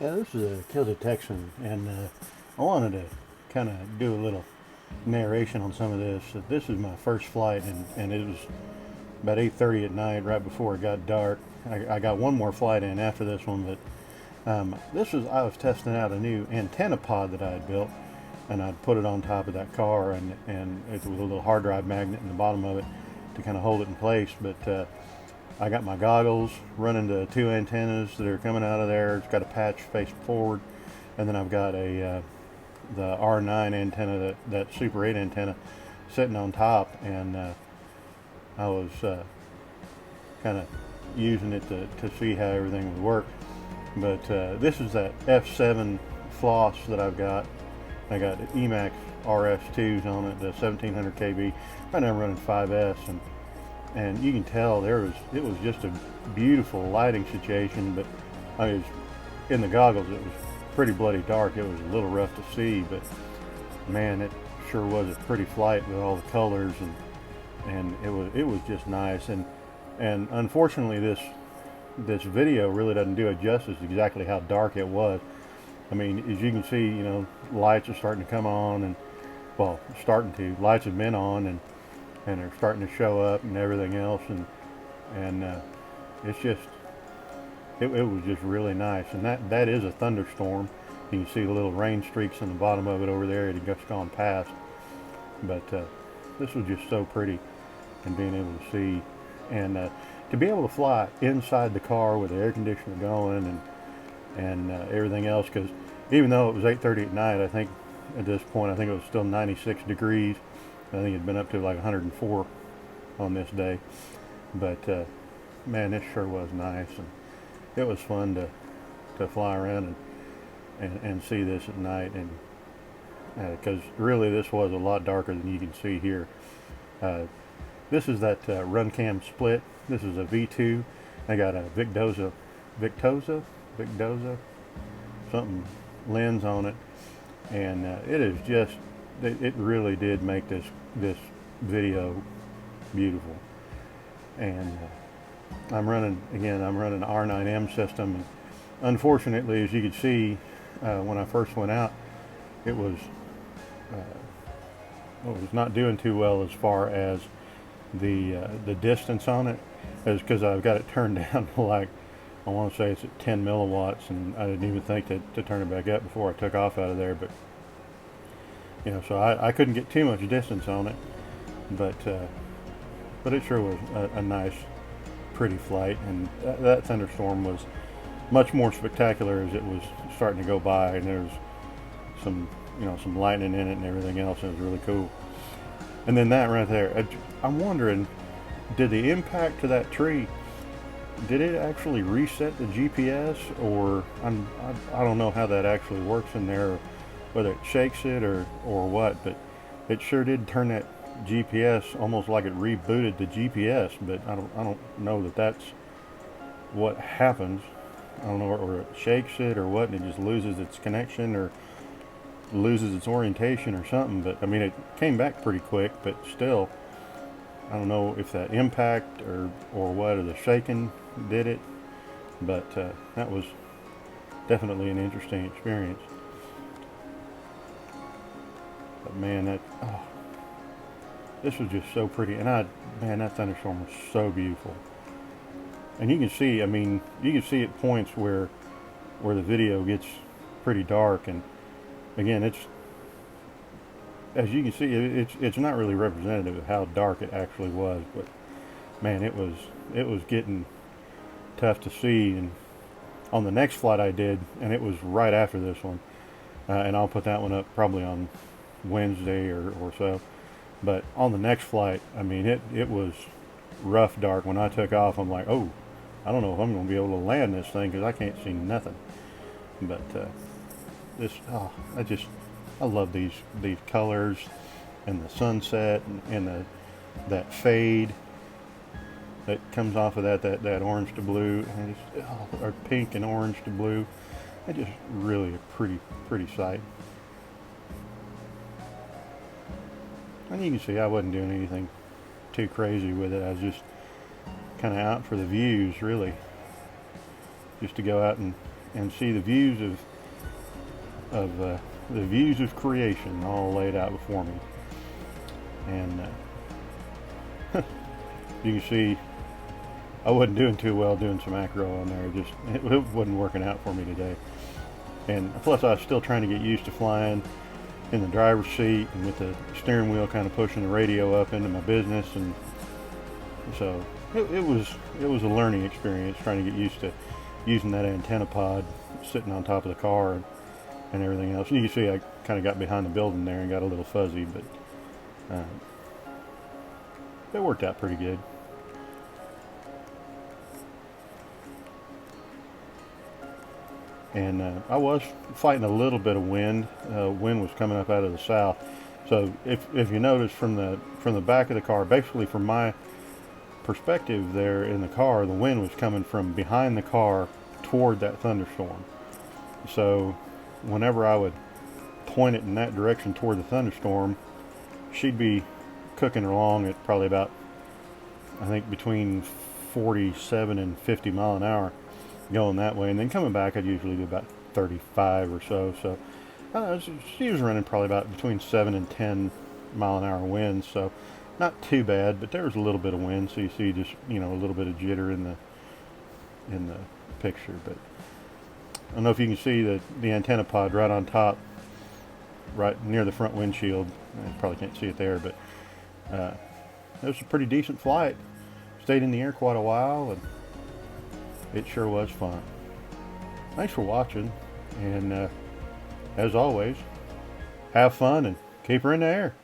Yeah, this is a kill detection, and I wanted to kind of do a little narration on some of this. This is my first flight, and it was about 8:30 at night, right before it got dark. I got one more flight in after this one, but I was testing out a new antenna pod that I had built, and I'd put it on top of that car, and it was a little hard drive magnet in the bottom of it to kind of hold it in place. But I got my goggles running to two antennas that are coming out of there. It's got a patch facing forward, and then I've got the R9 antenna, that Super 8 antenna, sitting on top, and I was kind of using it to see how everything would work. But this is that F7 Floss that I've got. I got EMAX RS2s on it, the 1700 kb. Right now I'm running 5S, and you can tell it was just a beautiful lighting situation. But I was in the goggles, it was pretty bloody dark. It was a little rough to see, but man, it sure was a pretty flight with all the colors, and it was just nice. And unfortunately, this video really doesn't do it justice exactly how dark it was. I mean, as you can see, lights are starting to come on, and well, lights have been on, and they're starting to show up and everything else, and it's just it was just really nice. And that is a thunderstorm. You can see the little rain streaks in the bottom of it over there. It had just gone past, but this was just so pretty, and being able to see, and to be able to fly inside the car with the air conditioner going and everything else. Because even though it was 8:30 at night, I think at this point, I think it was still 96 degrees. I think it'd been up to like 104 on this day. But man, this sure was nice, and it was fun to fly around and see this at night. And because really this was a lot darker than you can see here. This is that run cam split. This is a V2. I got a Victoza something lens on it, and it is just, it really did make this video beautiful. And I'm running an R9M system, and unfortunately, as you can see, when I first went out, it was not doing too well as far as the distance on it, is because I've got it turned down to, like, I want to say it's at 10 milliwatts, and I didn't even think to turn it back up before I took off out of there. But so I couldn't get too much distance on it, but it sure was a nice, pretty flight. And that thunderstorm was much more spectacular as it was starting to go by, and there was some lightning in it and everything else, and it was really cool. And then that right there, I'm wondering, did the impact to that tree, did it actually reset the GPS, or I don't know how that actually works in there, whether it shakes it or what, but it sure did turn that GPS almost like it rebooted the GPS. But I don't know that that's what happens. I don't know, or it shakes it or what, and it just loses its connection or loses its orientation or something. But I mean, it came back pretty quick, but still, I don't know if that impact or what, or the shaking did it. But that was definitely an interesting experience. But man, this was just so pretty, and that thunderstorm was so beautiful. And you can see, I mean, you can see at points where the video gets pretty dark, and again, it's, as you can see, it's not really representative of how dark it actually was. But man, it was getting tough to see. And on the next flight I did, and it was right after this one, and I'll put that one up probably on Wednesday or so. But on the next flight, I mean, it was rough dark. When I took off, I'm like, oh, I don't know if I'm going to be able to land this thing, because I can't see nothing. But I love these colors, and the sunset, and that fade that comes off of that orange to blue, and or pink and orange to blue. It's just really a pretty sight. And you can see I wasn't doing anything too crazy with it. I was just kind of out for the views, really, just to go out and and see the views of creation all laid out before me. And you can see I wasn't doing too well doing some acro on there. It wasn't working out for me today. And plus I was still trying to get used to flying in the driver's seat and with the steering wheel kind of pushing the radio up into my business, and so it was a learning experience trying to get used to using that antenna pod sitting on top of the car and everything else. And you can see I kind of got behind the building there and got a little fuzzy, but it worked out pretty good. And I was fighting a little bit of wind. Wind was coming up out of the south. So if you notice from the back of the car, basically from my perspective there in the car, the wind was coming from behind the car toward that thunderstorm. So whenever I would point it in that direction toward the thunderstorm, she'd be cooking along at probably about, I think, between 47 and 50 mile an hour going that way, and then coming back I'd usually do about 35 or so. So she was running probably about between 7 and 10 mile an hour winds, so not too bad, but there was a little bit of wind, so you see just, you know, a little bit of jitter in the picture. But I don't know if you can see the antenna pod right on top, right near the front windshield. You probably can't see it there, but it was a pretty decent flight. Stayed in the air quite a while, and it sure was fun. Thanks for watching, and as always, have fun and keep her in the air.